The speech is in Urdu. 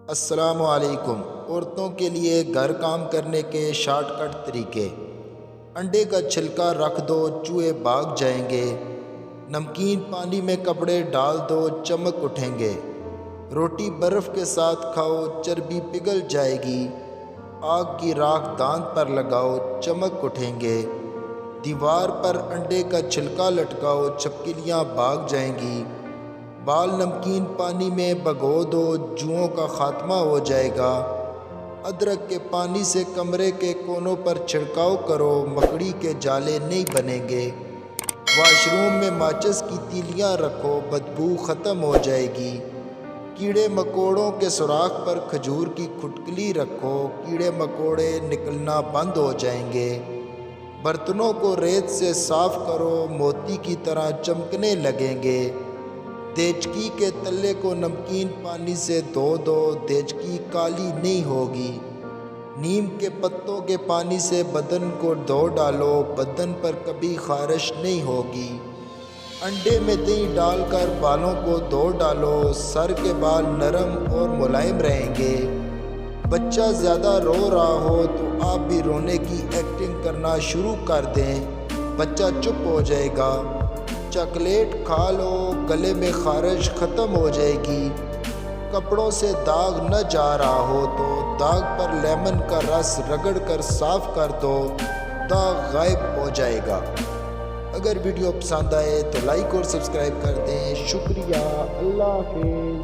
السلام علیکم۔ عورتوں کے لیے گھر کام کرنے کے شارٹ کٹ طریقے۔ انڈے کا چھلکا رکھ دو، چوہے بھاگ جائیں گے۔ نمکین پانی میں کپڑے ڈال دو، چمک اٹھیں گے۔ روٹی برف کے ساتھ کھاؤ، چربی پگھل جائے گی۔ آگ کی راکھ دانت پر لگاؤ، چمک اٹھیں گے۔ دیوار پر انڈے کا چھلکا لٹکاؤ، چھپکلیاں بھاگ جائیں گی۔ بال نمکین پانی میں بھگو دو، جوؤں کا خاتمہ ہو جائے گا۔ ادرک کے پانی سے کمرے کے کونوں پر چھڑکاؤ کرو، مکڑی کے جالے نہیں بنیں گے۔ واش روم میں ماچس کی تیلیاں رکھو، بدبو ختم ہو جائے گی۔ کیڑے مکوڑوں کے سوراخ پر کھجور کی کھٹکلی رکھو، کیڑے مکوڑے نکلنا بند ہو جائیں گے۔ برتنوں کو ریت سے صاف کرو، موتی کی طرح چمکنے لگیں گے۔ دیچکی کے تلے کو نمکین پانی سے دھو دو، دیچکی کالی نہیں ہوگی۔ نیم کے پتوں کے پانی سے بدن کو دھو ڈالو، بدن پر کبھی خارش نہیں ہوگی۔ انڈے میں دہی ڈال کر بالوں کو دھو ڈالو، سر کے بال نرم اور ملائم رہیں گے۔ بچہ زیادہ رو رہا ہو تو آپ بھی رونے کی ایکٹنگ کرنا شروع کر دیں، بچہ چپ ہو جائے گا۔ چاکلیٹ کھا لو، گلے میں خارش ختم ہو جائے گی۔ کپڑوں سے داغ نہ جا رہا ہو تو داغ پر لیمن کا رس رگڑ کر صاف کر دو، داغ غائب ہو جائے گا۔ اگر ویڈیو پسند آئے تو لائک اور سبسکرائب کر دیں۔ شکریہ، اللہ حافظ۔